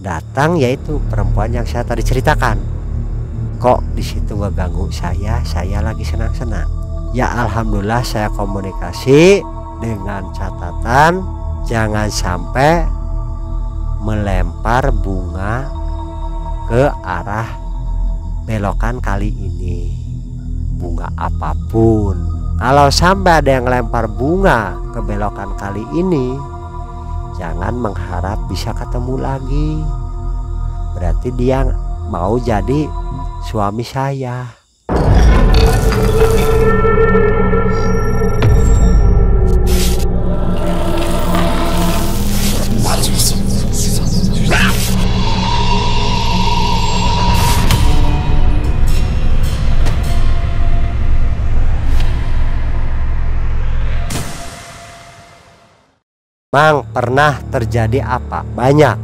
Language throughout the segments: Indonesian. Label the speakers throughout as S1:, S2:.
S1: datang yaitu perempuan yang saya tadi ceritakan. Kok di situ ngeganggu saya lagi senang-senang. Ya alhamdulillah saya komunikasi dengan catatan jangan sampai melempar bunga ke arah belokan kali ini. Bunga apapun. Kalau sampai ada yang lempar bunga ke belokan kali ini, jangan mengharap bisa ketemu lagi. Berarti dia mau jadi suami saya. Memang pernah terjadi apa? Banyak.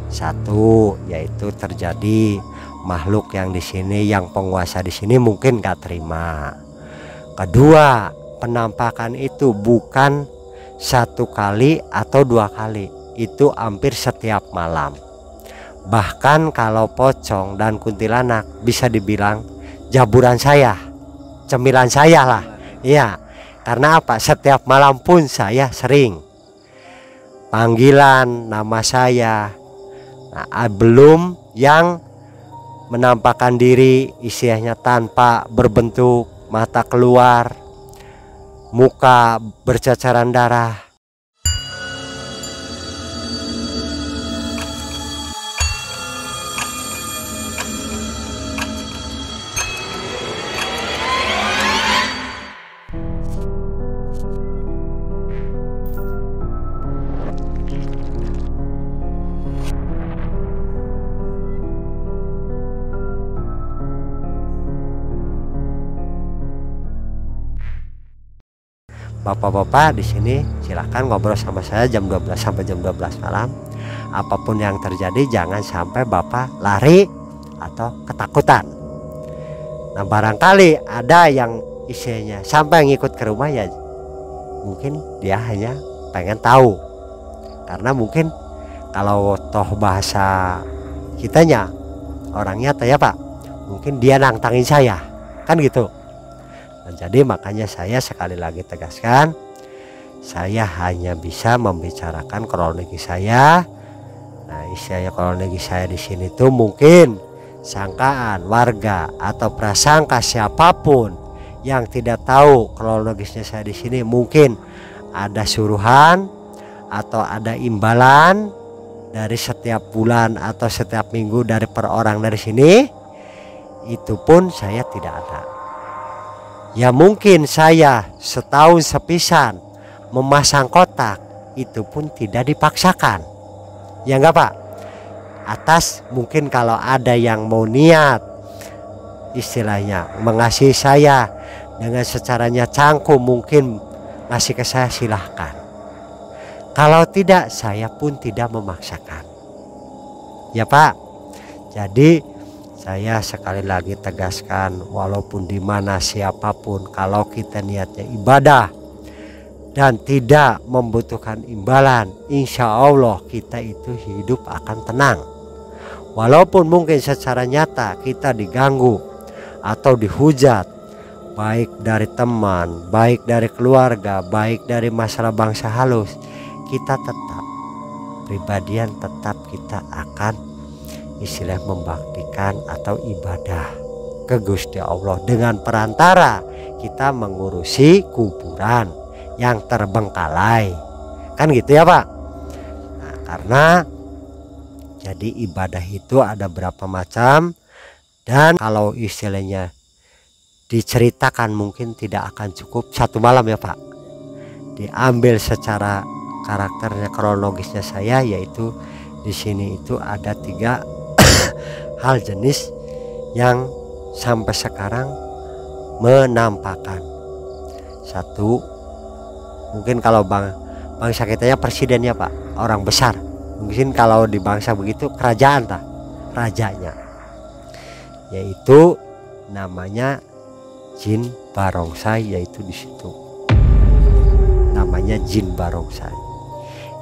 S1: Satu, yaitu terjadi makhluk yang di sini, yang penguasa di sini mungkin gak terima. Kedua, penampakan itu bukan satu kali atau dua kali, itu hampir setiap malam. Bahkan kalau pocong dan kuntilanak bisa dibilang jaburan saya, cemilan saya lah. Iya, karena apa? Setiap malam pun saya sering panggilan nama saya. Nah, belum yang menampakkan diri istilahnya tanpa berbentuk, mata keluar, muka berceceran darah. Bapak-bapak di sini silahkan ngobrol sama saya jam 12 sampai jam 12 malam. Apapun yang terjadi jangan sampai Bapak lari atau ketakutan. Nah, barangkali ada yang isinya sampai ngikut ke rumah, ya mungkin dia hanya pengen tahu. Karena mungkin kalau toh bahasa kitanya orangnya tanya Pak, mungkin dia nantangin saya, kan gitu. Dan jadi makanya saya sekali lagi tegaskan, saya hanya bisa membicarakan kronologi saya. Nah, istilahnya kronologi saya di sini tuh mungkin sangkaan warga atau prasangka siapapun yang tidak tahu kronologisnya saya di sini, mungkin ada suruhan atau ada imbalan dari setiap bulan atau setiap minggu dari per orang dari sini, itu pun saya tidak ada. Ya mungkin saya setahun sepisan memasang kotak, itu pun tidak dipaksakan. Ya enggak Pak? Atas mungkin kalau ada yang mau niat istilahnya mengasihi saya dengan secaranya canggung, mungkin ngasih ke saya silahkan. Kalau tidak, saya pun tidak memaksakan. Ya Pak. Jadi saya sekali lagi tegaskan, walaupun di mana siapapun, kalau kita niatnya ibadah dan tidak membutuhkan imbalan, insya Allah kita itu hidup akan tenang. Walaupun mungkin secara nyata kita diganggu atau dihujat, baik dari teman, baik dari keluarga, baik dari masalah bangsa halus, kita tetap pribadian, tetap kita akan istilah membaktikan atau ibadah ke Gusti Allah dengan perantara kita mengurusi kuburan yang terbengkalai, kan gitu ya Pak. Nah, karena jadi ibadah itu ada berapa macam, dan kalau istilahnya diceritakan mungkin tidak akan cukup satu malam ya Pak. Diambil secara karakternya, kronologisnya saya, yaitu di sini itu ada 3 hal jenis yang sampai sekarang menampakkan. Satu, mungkin kalau bangsa kitanya presidennya Pak, orang besar. Mungkin kalau di bangsa begitu kerajaan tah, rajanya. Yaitu namanya jin barongsai, yaitu di situ. Namanya jin barongsai.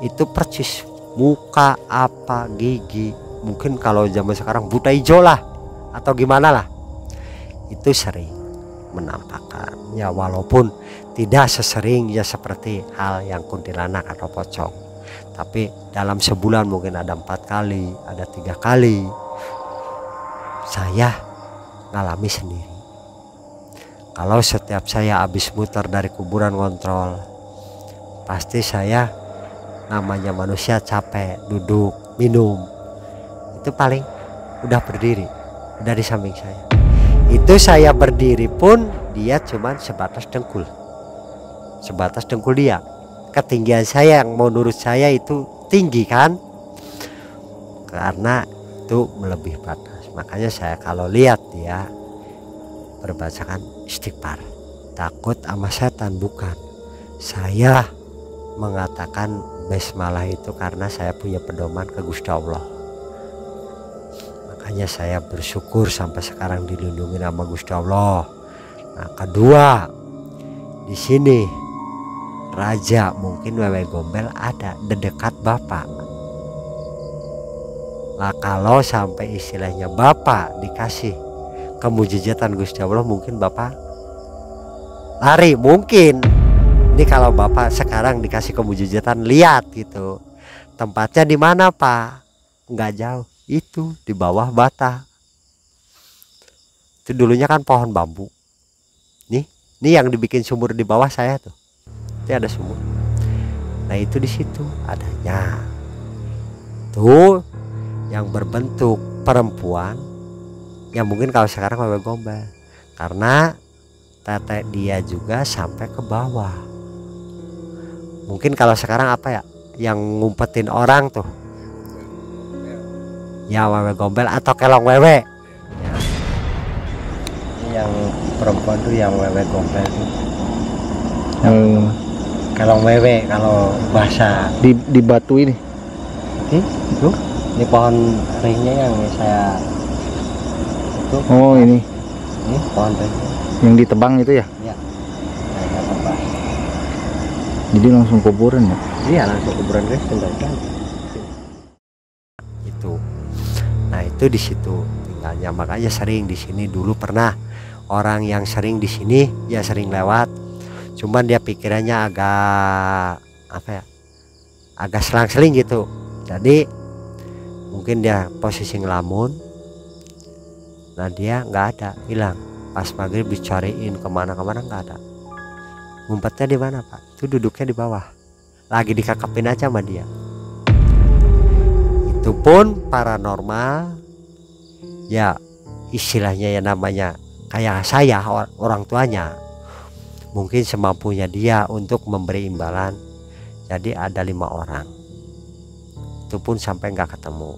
S1: Itu percis muka apa gigi mungkin kalau zaman sekarang buta hijau lah atau gimana lah, itu sering menampakkan ya, walaupun tidak sesering ya seperti hal yang kuntilanak atau pocong, tapi dalam sebulan mungkin ada 4 kali, ada 3 kali saya ngalami sendiri. Kalau setiap saya habis muter dari kuburan ngontrol, pasti saya, namanya manusia capek, duduk minum, itu paling udah berdiri, udah di samping saya. Itu saya berdiri pun dia cuman sebatas dengkul dia. Ketinggian saya yang menurut saya itu tinggi kan, karena itu melebihi batas. Makanya saya kalau lihat dia berbacakan istighfar, takut sama setan bukan. Saya mengatakan basmalah itu karena saya punya pedoman ke Gusti Allah. Makanya saya bersyukur sampai sekarang dilindungi sama Gusti Allah. Nah, kedua, di sini raja mungkin wewe gombel ada di dekat bapak. Lah kalau sampai istilahnya bapak dikasih kemujizatan Gusti Allah, mungkin bapak lari mungkin. Ini kalau bapak sekarang dikasih kemujizatan, lihat gitu. Tempatnya di mana Pak? Nggak jauh, itu di bawah bata. Itu dulunya kan pohon bambu. Ini yang dibikin sumur di bawah saya tuh. Itu ada sumur. Nah itu di situ adanya. Tuh yang berbentuk perempuan. Ya mungkin kalau sekarang wewe gombel. Karena tete dia juga sampai ke bawah. Mungkin kalau sekarang apa ya? Yang ngumpetin orang tuh. Ya wewe gombel atau kelong wewe. Yang perempuan tuh yang wewe gombel tuh. Kelong wewe kalau bahasa
S2: di batu ini.
S1: Itu ini pohon ringnya yang saya itu.
S2: Oh ini
S1: pohon ringnya
S2: yang ditebang itu ya?
S1: Iya. Saya tebang.
S2: Jadi langsung kuburan ya?
S1: Iya langsung kuburan guys, tinggalkan. Itu. Nah itu di situ tinggalnya. Makanya sering di sini dulu pernah orang yang sering di sini ya sering lewat. Cuman dia pikirannya agak apa ya? Agak selang-seling gitu. Jadi mungkin dia posisi ngelamun. Nah dia nggak ada, hilang. Pas maghrib dicariin kemana-kemana nggak ada. Ngumpetnya di mana Pak? Itu duduknya di bawah. Lagi dikakapin aja sama dia. Itu pun paranormal. Ya istilahnya ya namanya kayak saya orang tuanya. Mungkin semampunya dia untuk memberi imbalan. Jadi ada 5 orang. Itu pun sampai nggak ketemu.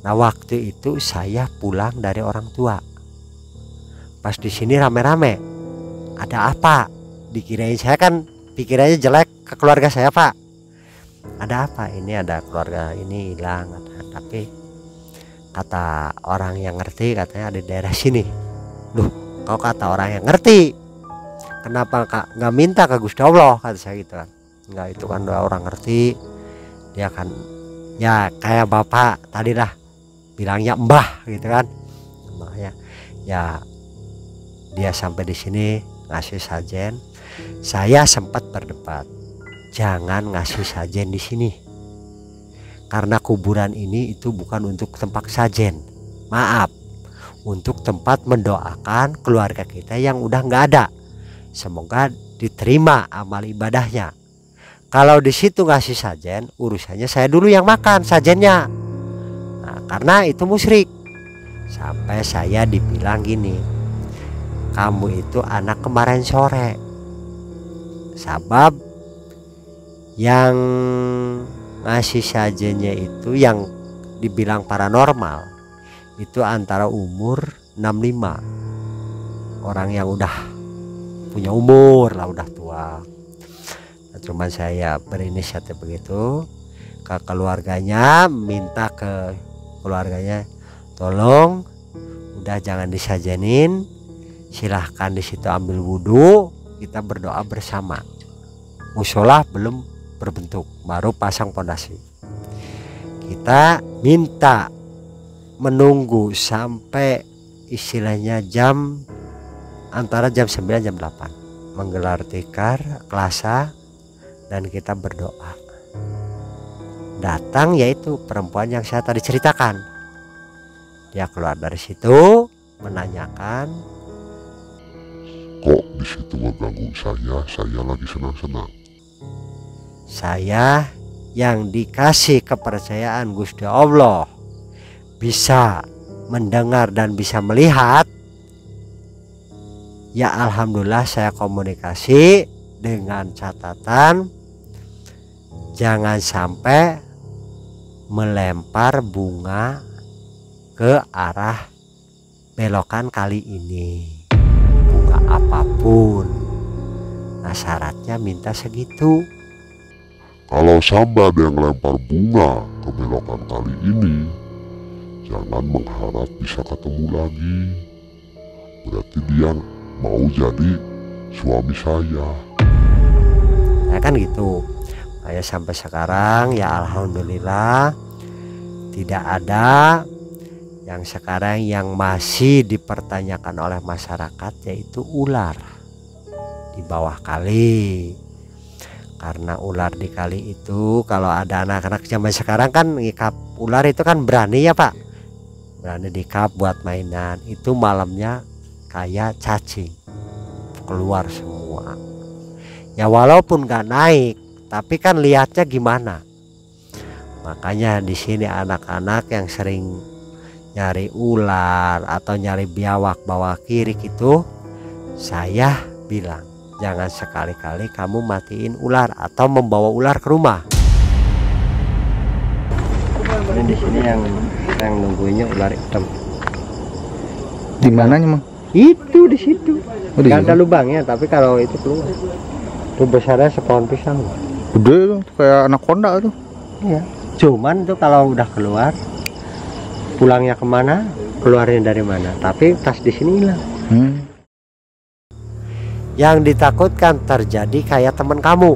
S1: Nah waktu itu saya pulang dari orang tua. Pas di sini rame-rame. Ada apa? Dikirain saya kan pikirannya jelek ke keluarga saya Pak. Ada apa? Ini ada keluarga ini hilang. Tapi kata orang yang ngerti katanya ada di daerah sini. Loh, kau kata orang yang ngerti, kenapa kak nggak minta ke Gusti Allah? Kata saya gitu kan. Enggak, itu kan orang ngerti. Dia kan ya kayak bapak tadi lah bilangnya mbah gitu kan. Makanya ya dia sampai di sini ngasih sajen. Saya sempat berdebat, jangan ngasih sajen di sini. Karena kuburan ini itu bukan untuk tempat sajen. Maaf, untuk tempat mendoakan keluarga kita yang udah nggak ada. Semoga diterima amal ibadahnya. Kalau di situ ngasih sajen, urusannya saya dulu yang makan sajennya. Nah, karena itu musyrik. Sampai saya dibilang gini, kamu itu anak kemarin sore. Sabab yang ngasih sajennya itu yang dibilang paranormal itu antara umur 65. Orang yang udah punya umur lah, udah tua. Nah, cuman saya berinisiatif begitu ke keluarganya, minta ke keluarganya tolong udah jangan disajenin, silahkan di situ ambil wudhu, kita berdoa bersama. Musola belum berbentuk, baru pasang pondasi. Kita minta menunggu sampai istilahnya antara jam 9 jam 8 menggelar tikar kelasa dan kita berdoa. Datang yaitu perempuan yang saya tadi ceritakan. Dia keluar dari situ menanyakan,
S3: kok di situ mengganggu saya lagi senang-senang.
S1: Saya yang dikasih kepercayaan Gusti Allah bisa mendengar dan bisa melihat, ya alhamdulillah saya komunikasi dengan catatan jangan sampai melempar bunga ke arah belokan kali ini, bunga apapun. Nah syaratnya minta segitu.
S3: Kalau sampai ada yang lempar bunga ke belokan kali ini, jangan mengharap bisa ketemu lagi. Berarti dia mau jadi suami saya.
S1: Ya kan gitu. Kayak sampai sekarang ya alhamdulillah tidak ada yang sekarang yang masih dipertanyakan oleh masyarakat, yaitu ular di bawah kali. Karena ular di kali itu kalau ada anak-anak zaman sekarang kan ngikap ular itu kan berani ya Pak, berani dikap buat mainan. Itu malamnya kayak cacing keluar semua ya, walaupun gak naik tapi kan lihatnya gimana. Makanya di sini anak-anak yang sering nyari ular atau nyari biawak bawah kiri itu, saya bilang jangan sekali-kali kamu matiin ular atau membawa ular ke rumah. Ini di sini yang nungguinnya ular hitam.
S2: Di mananya, Mang?
S1: Itu di situ.
S2: Oh, di
S1: Gak ada
S2: situ.
S1: lubangnya, tapi kalau itu keluar. Itu besarnya sepohon pisang.
S2: Gede tuh, kayak anaconda tuh.
S1: Iya. Cuman tuh kalau udah keluar, pulangnya kemana, keluarnya dari mana. Tapi pas di sini hilang. Yang ditakutkan terjadi kayak teman kamu,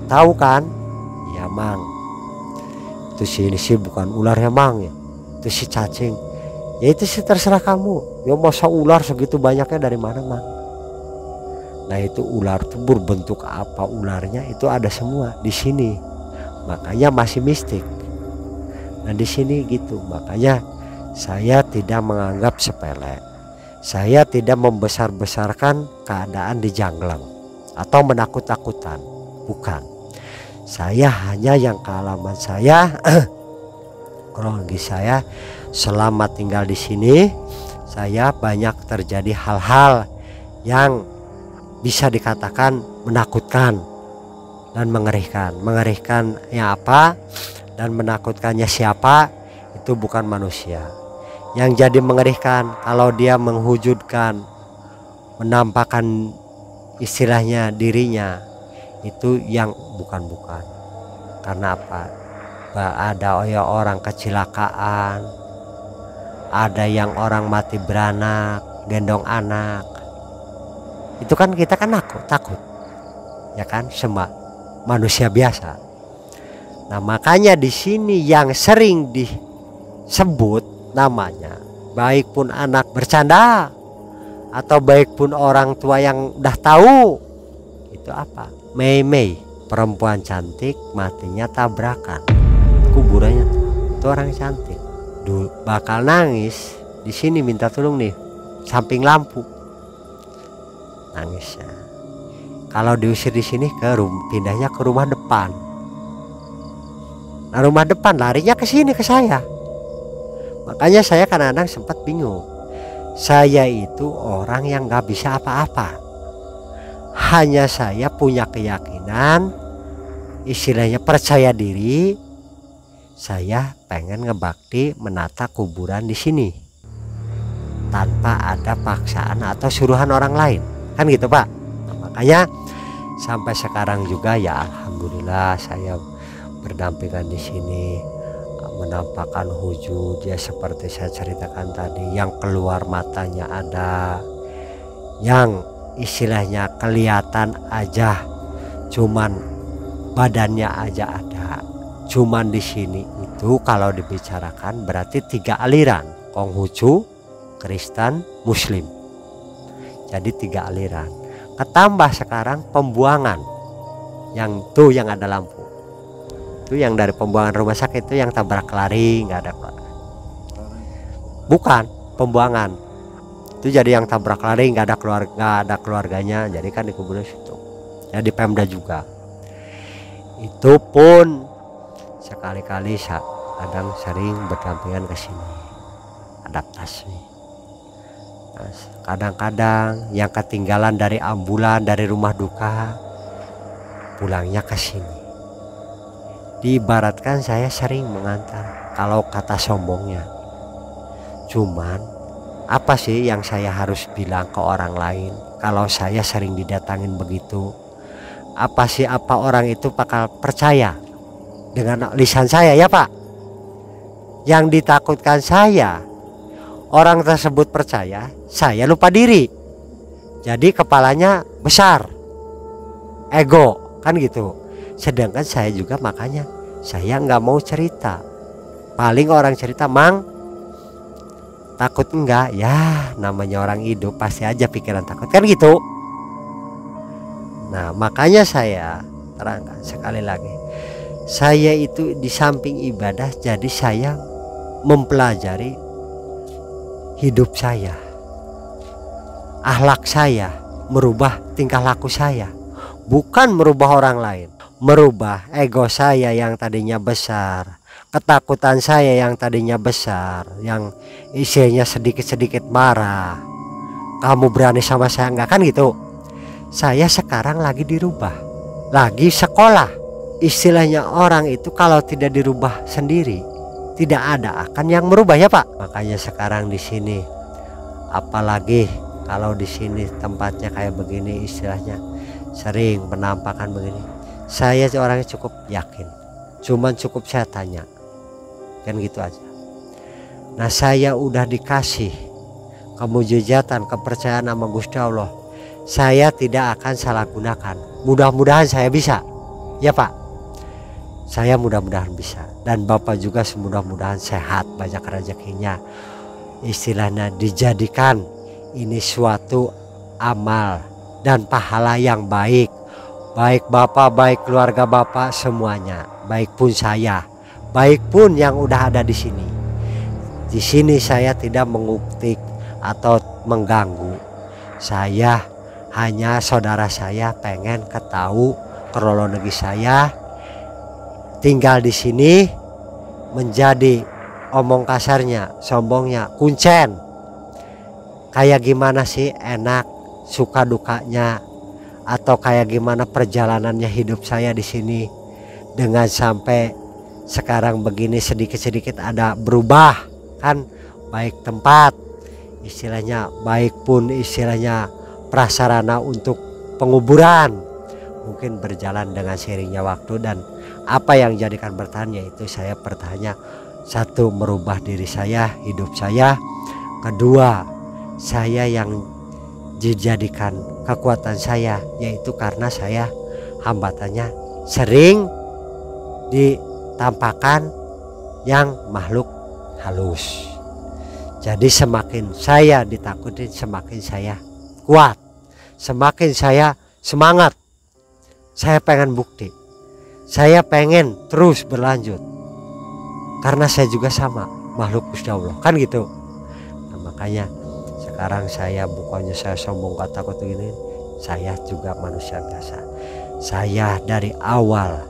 S1: tahu kan? Ya Mang, itu sini sih bukan ular ya Mang ya, itu si cacing. Ya itu sih terserah kamu. Ya masa ular segitu banyaknya dari mana Mang? Nah itu ular tuh berbentuk apa ularnya itu ada semua di sini. Makanya masih mistik. Nah di sini gitu. Makanya saya tidak menganggap sepele. Saya tidak membesar-besarkan keadaan di Jangleng atau menakut-takutan, bukan. Saya hanya yang kealaman saya, kronologi saya selama tinggal di sini, saya banyak terjadi hal-hal yang bisa dikatakan menakutkan dan mengerikan. Mengerikan ya apa dan menakutkannya siapa, itu bukan manusia. Yang jadi mengerikan kalau dia menghujudkan, menampakkan istilahnya dirinya, itu yang bukan-bukan. Karena apa? Ada orang kecelakaan, ada yang orang mati beranak, gendong anak. Itu kan kita kan takut, ya kan, semua manusia biasa. Nah makanya di sini yang sering disebut namanya, baik pun anak bercanda atau baik pun orang tua yang udah tahu, itu apa? Mei, perempuan cantik matinya tabrakan, kuburannya itu orang cantik, bakal nangis di sini minta tolong nih, samping lampu nangisnya. Kalau diusir di sini pindahnya ke rumah depan. Nah rumah depan larinya ke sini ke saya. Makanya saya kadang-kadang sempat bingung. Saya itu orang yang gak bisa apa-apa. Hanya saya punya keyakinan, istilahnya percaya diri. Saya pengen ngebakti menata kuburan di sini tanpa ada paksaan atau suruhan orang lain. Kan gitu Pak. Nah, makanya sampai sekarang juga ya alhamdulillah saya berdampingan di sini, menampakkan wujud ya seperti saya ceritakan tadi, yang keluar matanya ada, yang istilahnya kelihatan aja cuman badannya aja ada, cuman di sini itu kalau dibicarakan berarti 3 aliran, Konghucu, Kristen, Muslim. Jadi 3 aliran. Ketambah sekarang pembuangan, yang ada lampu. Itu yang dari pembuangan rumah sakit itu yang tabrak lari, nggak ada keluarga. Bukan pembuangan. Itu jadi yang tabrak lari nggak ada keluarganya. Jadi kan dikubur di situ. Ya di Pemda juga. Itu pun sekali-kali kadang sering berdampingan ke sini. Adaptasi. Nah, kadang-kadang yang ketinggalan dari ambulan dari rumah duka pulangnya ke sini. Diibaratkan saya sering mengantar kalau kata sombongnya. Cuman apa sih yang saya harus bilang ke orang lain kalau saya sering didatangin begitu? Apa orang itu bakal percaya dengan lisan saya ya Pak? Yang ditakutkan saya orang tersebut percaya, saya lupa diri. Jadi kepalanya besar, ego kan gitu. Sedangkan saya juga makanya saya nggak mau cerita. Paling orang cerita, Mang takut enggak? Ya namanya orang hidup pasti aja pikiran takut kan gitu. Nah makanya saya terangkan sekali lagi, saya itu di samping ibadah jadi saya mempelajari hidup saya, akhlak saya, merubah tingkah laku saya, bukan merubah orang lain. Merubah ego saya yang tadinya besar, ketakutan saya yang tadinya besar, yang isinya sedikit-sedikit marah. Kamu berani sama saya enggak kan gitu. Saya sekarang lagi dirubah, lagi sekolah. Istilahnya orang itu kalau tidak dirubah sendiri, tidak ada akan yang merubah ya Pak. Makanya sekarang di sini, apalagi kalau di sini tempatnya kayak begini, istilahnya sering penampakan begini. Saya orangnya cukup yakin, cuman cukup saya tanya, kan gitu aja. Nah saya udah dikasih kemujizatan, kepercayaan sama Gusti Allah. Saya tidak akan salah gunakan. Mudah-mudahan saya bisa, ya Pak. Saya mudah-mudahan bisa. Dan Bapak juga semudah-mudahan sehat, banyak rezekinya. Istilahnya dijadikan ini suatu amal dan pahala yang baik. Baik Bapak, baik keluarga Bapak semuanya, baik pun saya, baik pun yang udah ada di sini. Di sini saya tidak menguktik atau mengganggu. Saya hanya saudara saya pengen ketahui kronologi saya tinggal di sini menjadi omong kasarnya, sombongnya, kuncen. Kayak gimana sih enak, suka dukanya, atau kayak gimana perjalanannya hidup saya di sini dengan sampai sekarang begini sedikit-sedikit ada berubah kan, baik tempat istilahnya, baik pun istilahnya prasarana untuk penguburan mungkin berjalan dengan seiringnya waktu. Dan apa yang jadikan bertahan yaitu saya bertanya, satu merubah diri saya, hidup saya, kedua saya yang dijadikan kekuatan saya yaitu karena saya hambatannya sering ditampakkan yang makhluk halus. Jadi semakin saya ditakutin semakin saya kuat, semakin saya semangat. Saya pengen bukti, saya pengen terus berlanjut karena saya juga sama makhluk Gusti Allah kan gitu. Nah, makanya sekarang saya bukannya saya sombong takut begini, saya juga manusia biasa. Saya dari awal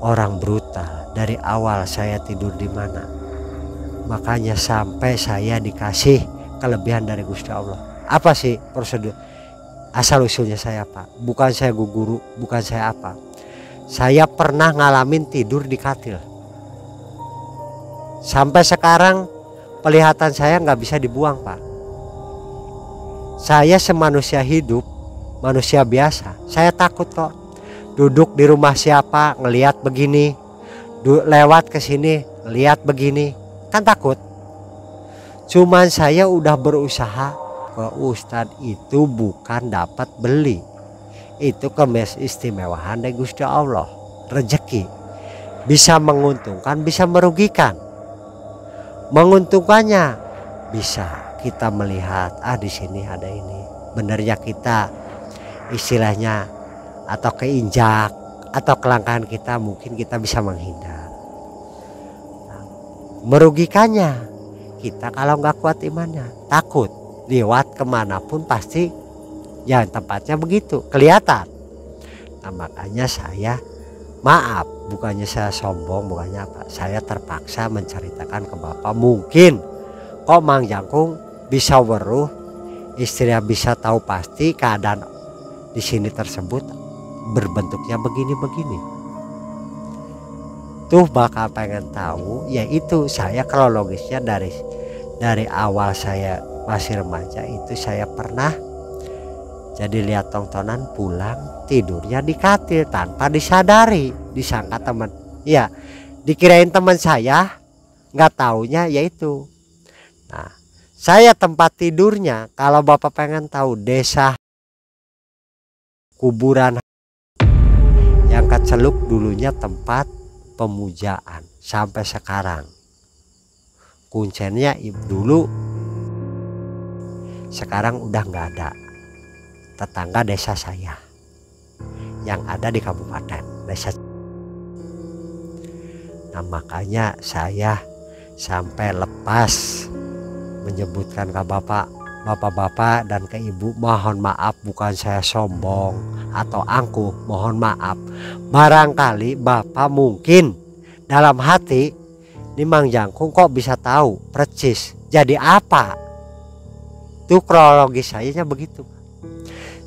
S1: orang brutal, dari awal saya tidur di mana, makanya sampai saya dikasih kelebihan dari Gusti Allah. Apa sih prosedur asal usulnya saya Pak? Bukan saya guru, bukan saya apa. Saya pernah ngalamin tidur di katil. Sampai sekarang pelihatan saya nggak bisa dibuang Pak. Saya semanusia hidup, manusia biasa, saya takut kok. Duduk di rumah siapa ngelihat begini, lewat ke sini lihat begini, kan takut. Cuman saya udah berusaha ke Ustadz itu bukan dapat beli, itu keistimewaan dari Gusti Allah, rezeki. Bisa menguntungkan, bisa merugikan. Menguntungkannya bisa kita melihat, di sini ada ini, benernya kita istilahnya atau keinjak atau kelangkaan kita, mungkin kita bisa menghindar. Merugikannya, kita kalau nggak kuat imannya, takut lewat kemanapun pasti ya tempatnya begitu kelihatan. Nah, makanya saya maaf, bukannya saya sombong, bukannya apa, saya terpaksa menceritakan ke Bapak. Mungkin kok Mang Jangkung bisa weruh, istrinya bisa tahu pasti keadaan di sini tersebut berbentuknya begini-begini. Tuh bakal pengen tahu, yaitu saya kronologisnya dari awal saya masih remaja itu saya pernah jadi lihat tontonan, pulang tidurnya di katil tanpa disadari, disangka teman, ya dikirain teman saya, nggak taunya yaitu. Nah, saya tempat tidurnya, kalau Bapak pengen tahu, desa kuburan yang Keceluk dulunya tempat pemujaan sampai sekarang. Kuncennya dulu, sekarang udah nggak ada. Tetangga desa saya yang ada di kabupaten desa. Nah, makanya saya sampai lepas menyebutkan ke bapak-bapak dan ke ibu, mohon maaf, bukan saya sombong atau angkuh, mohon maaf. Barangkali Bapak mungkin dalam hati, ini Mang Jangkung kok bisa tahu percis jadi apa. Itu kronologis saya begitu.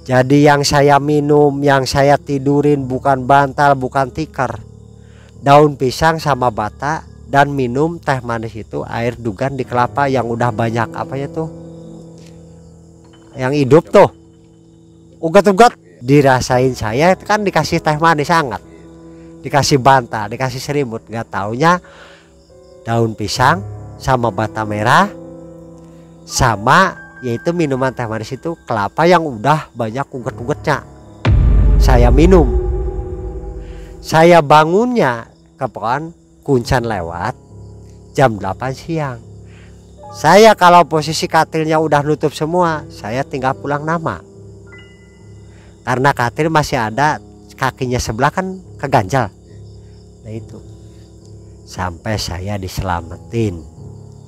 S1: Jadi yang saya minum, yang saya tidurin bukan bantal, bukan tikar, daun pisang sama bata, dan minum teh manis itu air dugan di kelapa yang udah banyak apanya tuh, yang hidup tuh, ugat-ugat dirasain. Saya kan dikasih teh manis hangat, dikasih bantal, dikasih selimut, nggak taunya daun pisang sama bata merah sama yaitu minuman teh manis itu kelapa yang udah banyak uget-ugetnya. Saya minum. Saya bangunnya kapan kuncan lewat jam 8 siang. Saya kalau posisi katilnya udah nutup semua, saya tinggal pulang nama. Karena katil masih ada kakinya sebelah kan keganjal. Nah itu. Sampai saya diselamatin.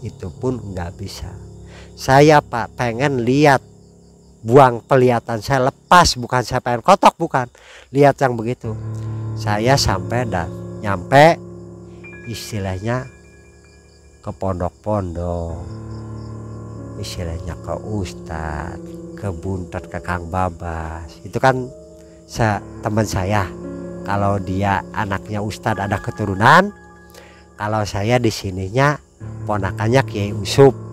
S1: Itu pun nggak bisa. Saya Pak pengen lihat, buang pelihatan saya lepas, bukan saya pengen kotok, bukan, lihat yang begitu. Saya sampai dan nyampe istilahnya ke pondok-pondok, istilahnya ke ustad, ke buntet, ke Kang Babas. Itu kan teman saya, kalau dia anaknya ustad ada keturunan, kalau saya di sininya ponakannya Kiai Usup.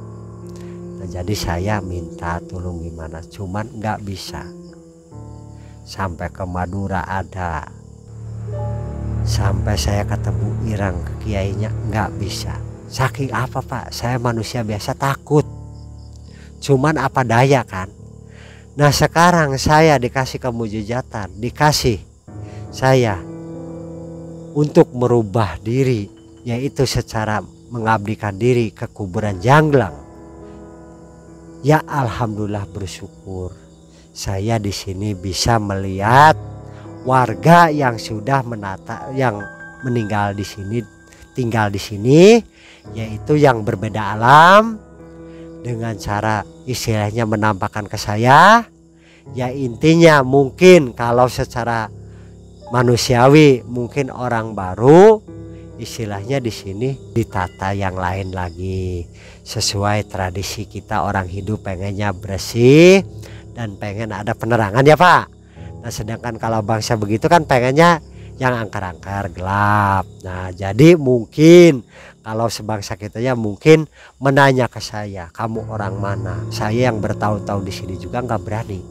S1: Nah, jadi saya minta tolong gimana, cuman nggak bisa. Sampai ke Madura ada, sampai saya ketemu Irang ke kiainya nggak bisa. Saking apa Pak, saya manusia biasa takut. Cuman apa daya kan. Nah sekarang saya dikasih kemujizatan, dikasih saya untuk merubah diri, yaitu secara mengabdikan diri ke kuburan Janglang. Ya alhamdulillah bersyukur saya di sini bisa melihat warga yang sudah menata, yang meninggal di sini, tinggal di sini, yaitu yang berbeda alam dengan cara istilahnya menampakkan ke saya. Ya intinya mungkin kalau secara manusiawi mungkin orang baru, istilahnya di sini ditata yang lain lagi sesuai tradisi kita. Orang hidup pengennya bersih dan pengen ada penerangan ya Pak. Nah sedangkan kalau bangsa begitu kan pengennya yang angkar-angkar gelap. Nah jadi mungkin kalau sebangsa kita ya mungkin menanya ke saya, kamu orang mana? Saya yang bertahun-tahun di sini juga nggak berani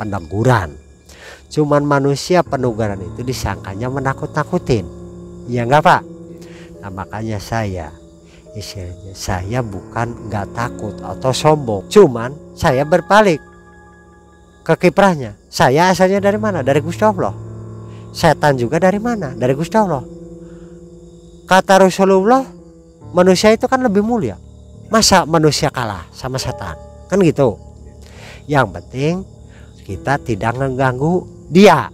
S1: peneguran. Cuman manusia peneguran itu disangkanya menakut-nakutin, ya enggak Pak? Nah makanya saya istilahnya saya bukan nggak takut atau sombong, cuman saya berbalik ke kiprahnya. Saya asalnya dari mana? Dari Gusti Allah. Setan juga dari mana? Dari Gusti Allah. Kata Rasulullah, manusia itu kan lebih mulia. Masa manusia kalah sama setan? Kan gitu. Yang penting kita tidak mengganggu dia.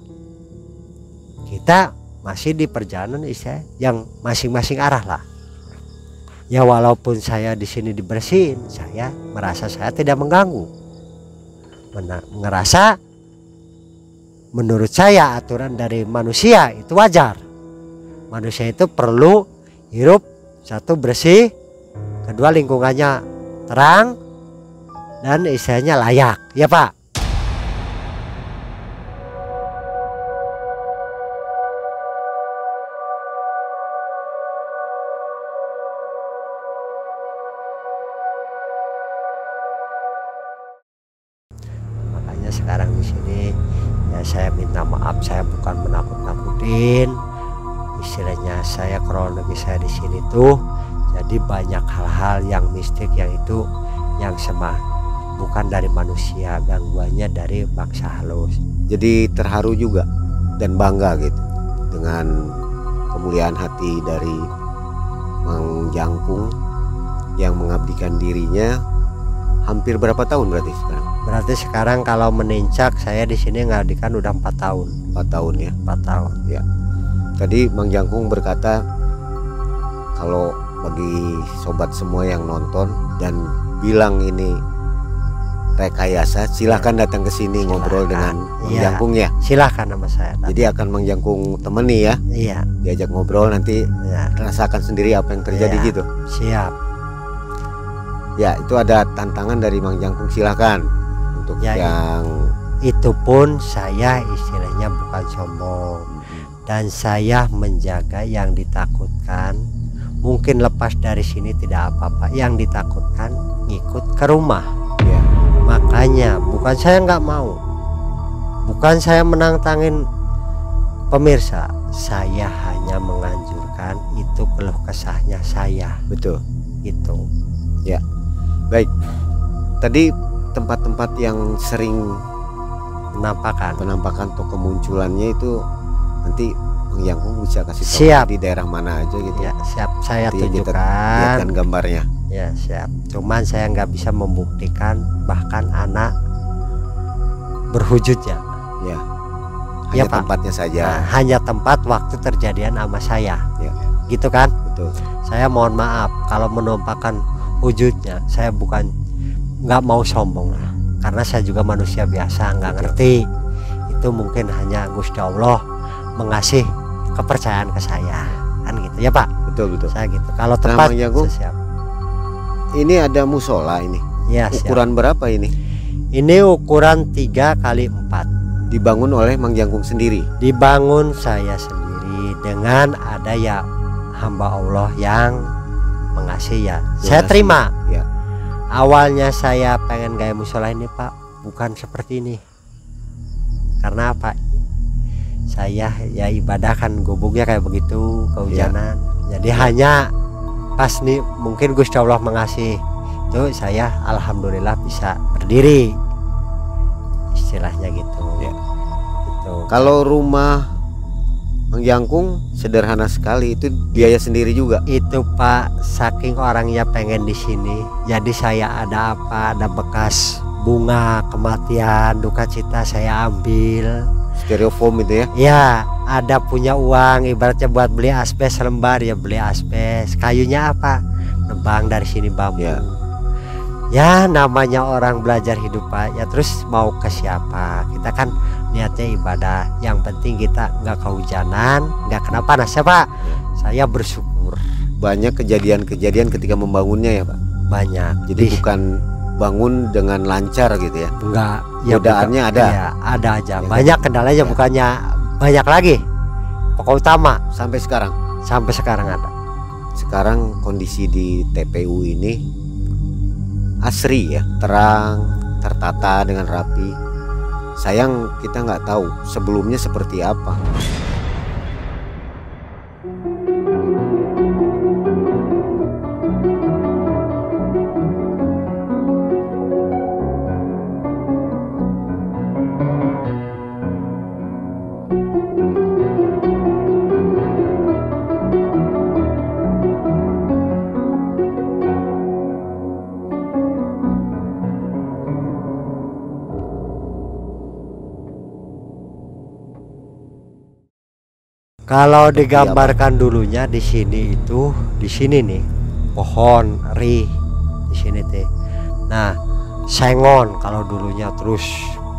S1: Kita masih di perjalanan yang masing-masing arah lah. Ya walaupun saya di sini dibersihin, saya merasa saya tidak mengganggu. Ngerasa menurut saya aturan dari manusia itu wajar. Manusia itu perlu hidup, satu bersih, kedua lingkungannya terang, dan istilahnya layak, ya Pak. Makanya sekarang di sini ya saya minta maaf, saya bukan menakut-nakutin. Istilahnya saya kronologi saya di sini tuh jadi banyak hal-hal yang mistik yang itu yang bukan dari manusia, gangguannya dari bangsa halus.
S4: Jadi terharu juga dan bangga gitu dengan kemuliaan hati dari Mang Jangkung yang mengabdikan dirinya hampir berapa tahun berarti sekarang?
S1: Berarti sekarang kalau menincak saya di sini ngabdikan udah 4 tahun.
S4: 4 tahun ya.
S1: 4 tahun.
S4: Ya. Tadi Mang Jangkung berkata kalau bagi sobat semua yang nonton dan bilang ini rekayasa, silahkan datang ke sini ngobrol dengan Mang Jangkung ya.
S1: Silahkan nama saya.
S4: Jadi akan Mang Jangkung temani ya.
S1: Iya.
S4: Diajak ngobrol nanti rasakan sendiri apa yang terjadi gitu.
S1: Siap.
S4: Ya itu ada tantangan dari Mang Jangkung, silahkan untuk yang
S1: itu pun saya istilahnya bukan sombong. Dan saya menjaga yang ditakutkan. Mungkin lepas dari sini tidak apa-apa. Yang ditakutkan ngikut ke rumah
S4: ya.
S1: Makanya bukan saya nggak mau, bukan saya menantangin pemirsa, saya hanya menganjurkan itu keluh kesahnya saya.
S4: Betul
S1: gitu
S4: ya. Baik, tadi tempat-tempat yang sering penampakan atau kemunculannya itu nanti Mang Jangkung bisa kasih tahu
S1: siap.
S4: Di daerah mana aja gitu
S1: ya. Siap, saya
S4: nanti
S1: tunjukkan.
S4: Kita lihatkan gambarnya
S1: ya. Siap, cuman saya nggak bisa membuktikan bahkan anak berwujudnya
S4: ya. Hanya
S1: ya, Pak.
S4: tempatnya saja.
S1: Nah, hanya tempat waktu terjadian sama saya
S4: ya.
S1: Gitu kan.
S4: Betul.
S1: Saya mohon maaf kalau menampakkan wujudnya. Saya bukan nggak mau sombong lah, karena saya juga manusia biasa, nggak ngerti. Itu mungkin hanya Gusti Allah mengasih kepercayaan ke saya, kan gitu ya Pak.
S4: Betul.
S1: Saya gitu. Kalau tempat siap.
S4: Ini ada musola ini.
S1: Ya,
S4: ukuran berapa ini?
S1: Ini ukuran 3 kali 4.
S4: Dibangun oleh Mang Jangkung sendiri.
S1: Dibangun saya sendiri dengan ada ya hamba Allah yang mengasih ya. Saya terima.
S4: Ya.
S1: Awalnya saya pengen gaya musola ini Pak, bukan seperti ini. Karena apa? Saya ya ibadah kan gubuknya kayak begitu, kehujanan. Jadi hanya pas nih mungkin Gusti Allah mengasih itu saya alhamdulillah bisa berdiri. Istilahnya gitu.
S4: Ya.
S1: Gitu.
S4: Kalau rumah Mang Jangkung sederhana sekali, itu biaya sendiri juga.
S1: Itu Pak, saking orangnya pengen di sini. Jadi saya ada apa, ada bekas bunga kematian, duka cita saya ambil.
S4: Stereofoam itu ya?
S1: Ya, ada punya uang ibaratnya buat beli asbes lembar ya beli asbes. Kayunya apa? Nebang dari sini bambu. Ya namanya orang belajar hidup Pak. Ya terus mau ke siapa? Kita kan niatnya ibadah. Yang penting kita nggak kehujanan, nggak kena panas ya Pak. Saya bersyukur.
S4: Banyak kejadian-kejadian ketika membangunnya ya Pak?
S1: Banyak.
S4: Jadi bukan bangun dengan lancar gitu ya?
S1: Enggak. Ya
S4: godaannya ada?
S1: Ya, ada aja. Banyak kendalanya bukannya banyak lagi. Pokok utama.
S4: Sampai sekarang?
S1: Sampai sekarang ada.
S4: Sekarang kondisi di TPU ini asri ya, terang, tertata dengan rapi. Sayang kita nggak tahu sebelumnya seperti apa.
S1: Kalau digambarkan dulunya di sini itu, di sini nih pohon ri di sini teh. Nah, sengon kalau dulunya, terus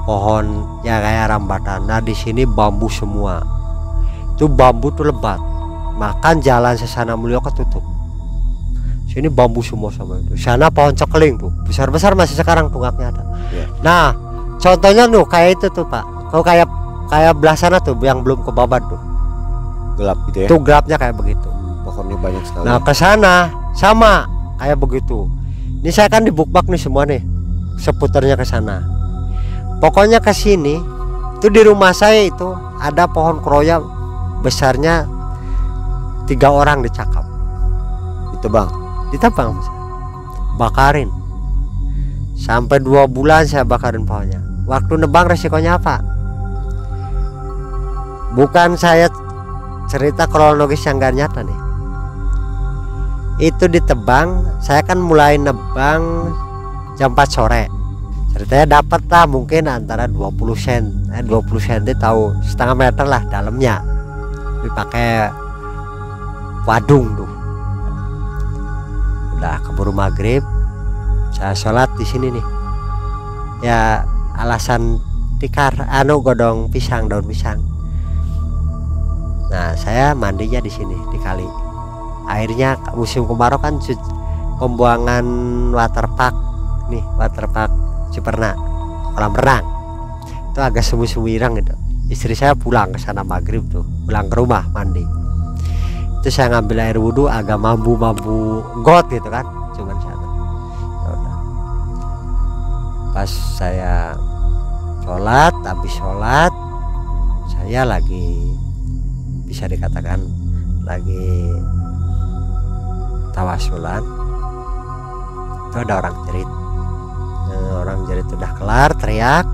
S1: pohon ya kayak rambatan. Nah, di sini bambu semua. Itu bambu tuh lebat. Makan jalan sesana mulia ketutup. Sini bambu semua sama itu. Sana pohon cekeling tuh, besar-besar masih sekarang tunggaknya ada.
S4: Ya.
S1: Nah, contohnya tuh kayak itu tuh Pak. Kalau kayak belah sana tuh yang belum kebabat tuh.
S4: Gelap gitu ya.
S1: Tuh gelapnya kayak begitu.
S4: Pohonnya banyak sekali.
S1: Nah, ke sana sama kayak begitu. Ini saya kan di bookmark nih semua nih. Seputarnya ke sana. Pokoknya ke sini itu di rumah saya itu ada pohon kroya besarnya 3 orang dicakap. Ditebang. Bakarin. Sampai 2 bulan saya bakarin pohonnya. Waktu nebang resikonya apa? Bukan saya cerita kronologis yang gak nyata nih. Itu ditebang, saya kan mulai nebang jam 4 sore. Ceritanya dapat lah mungkin antara 20 sen. 20 cm tahu setengah meter lah dalamnya. Dipakai wadung tuh. Udah keburu maghrib, saya sholat di sini nih. Ya alasan tikar godong pisang, daun pisang. Nah, saya mandinya di sini di kali. Airnya musim kemarau kan pembuangan waterpark nih, waterpark Ciperna, kolam renang. Itu agak semu-semu irang gitu. Istri saya pulang ke sana maghrib tuh, pulang ke rumah mandi. Itu saya ngambil air wudhu agak mambu got gitu kan, cuman sana. Yaudah. Pas saya sholat, habis sholat saya lagi bisa dikatakan lagi tawasulan. Itu ada orang jerit. Orang jerit udah kelar, teriak.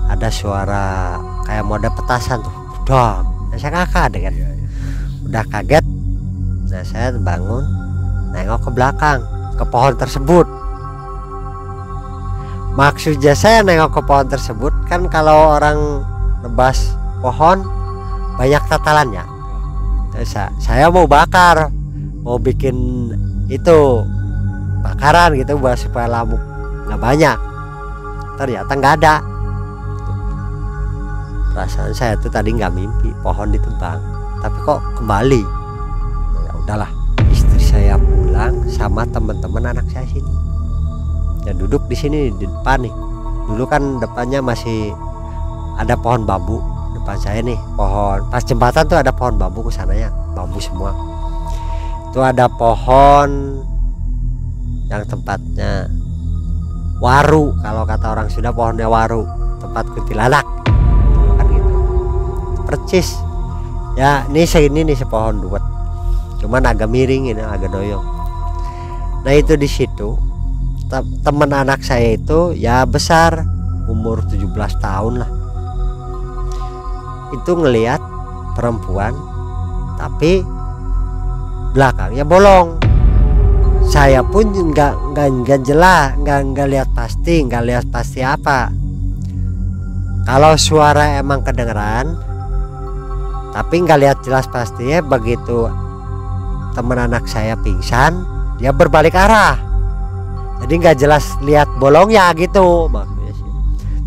S1: Ada suara kayak mode petasan tuh. Dong. Nah, saya kakak kan. Udah kaget. Nah, saya bangun, nengok ke belakang, ke pohon tersebut. Maksudnya saya nengok ke pohon tersebut kan kalau orang nebas pohon banyak tatalannya. Saya mau bakar, mau bikin itu bakaran gitu buat supaya lamuk nggak banyak. Ternyata nggak ada. Perasaan saya tuh tadi nggak mimpi pohon ditebang, tapi kok kembali. Ya udahlah, istri saya pulang sama teman-teman anak saya sini. Ya duduk di sini di depan nih. Dulu kan depannya masih ada pohon bambu. Depan saya nih pohon, pas jembatan tuh ada pohon bambu, ke sananya bambu semua. Itu ada pohon yang tempatnya waru, kalau kata orang Sunda pohonnya waru, tempat kuntilanak kan gitu. Percis ya, ini segini nih sepohon duet, cuman agak miring ini, agak doyong. Nah, itu di situ teman anak saya itu ya besar, umur 17 tahun lah. Itu ngelihat perempuan tapi belakangnya bolong. Saya pun nggak jelas, nggak lihat pasti apa. Kalau suara emang kedengeran tapi nggak lihat jelas pastinya. Begitu teman anak saya pingsan, dia berbalik arah, jadi nggak jelas lihat bolongnya gitu maksudnya sih.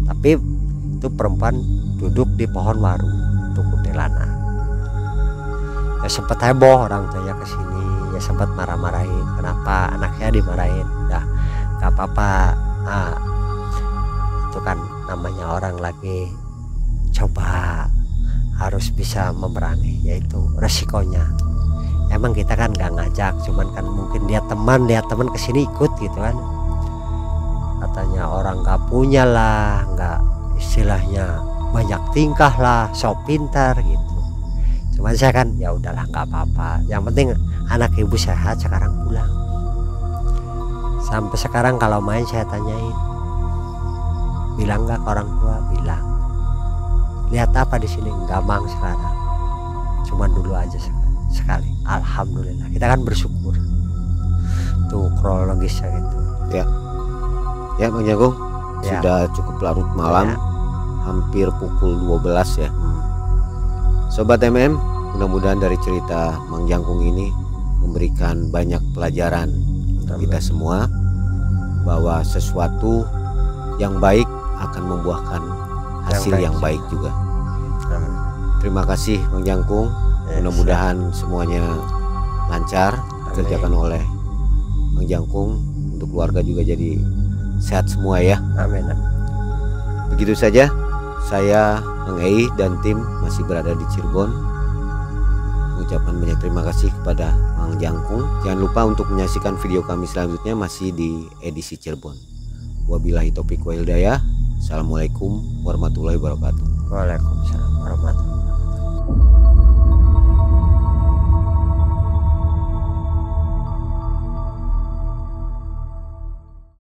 S1: Tapi itu perempuan duduk di pohon waru untuk kuntilanak. Ya sempat heboh orang tuanya ke sini, ya sempat marah-marahin, kenapa anaknya dimarahin. Udah nggak apa-apa. Nah, itu kan namanya orang lagi coba, harus bisa memerangi, yaitu resikonya. Emang kita kan nggak ngajak, cuman kan mungkin lihat teman kesini ikut gitu kan. Katanya orang nggak punya lah, nggak istilahnya banyak tingkah lah, sok pintar gitu. Cuman saya kan ya udahlah nggak apa-apa, yang penting anak ibu sehat, sekarang pulang. Sampai sekarang kalau main saya tanyain, bilang nggak ke orang tua, bilang lihat apa di sini, nggak mang sekarang, cuman dulu aja sekali. Alhamdulillah, kita kan bersyukur. Tuh kronologisnya gitu
S4: Ya Bang Jagung,
S1: ya.
S4: Sudah cukup larut malam,
S1: Ya.
S4: hampir pukul 12 ya. Sobat MM, mudah-mudahan dari cerita Mang Jangkung ini memberikan banyak pelajaran untuk kita semua, bahwa sesuatu yang baik akan membuahkan hasil yang baik juga.
S1: Amin.
S4: Terima kasih Mang Jangkung. Mudah-mudahan semuanya lancar dikerjakan oleh Mang Jangkung, untuk keluarga juga jadi sehat semua ya.
S1: Amin.
S4: Begitu saja, saya Mang Ei dan tim masih berada di Cirebon. Mengucapkan banyak terima kasih kepada Mang Jangkung. Jangan lupa untuk menyaksikan video kami selanjutnya masih di edisi Cirebon. Wabillahi taufiq wal hidayah. Assalamualaikum warahmatullahi wabarakatuh.
S1: Waalaikumsalam warahmatullahi wabarakatuh.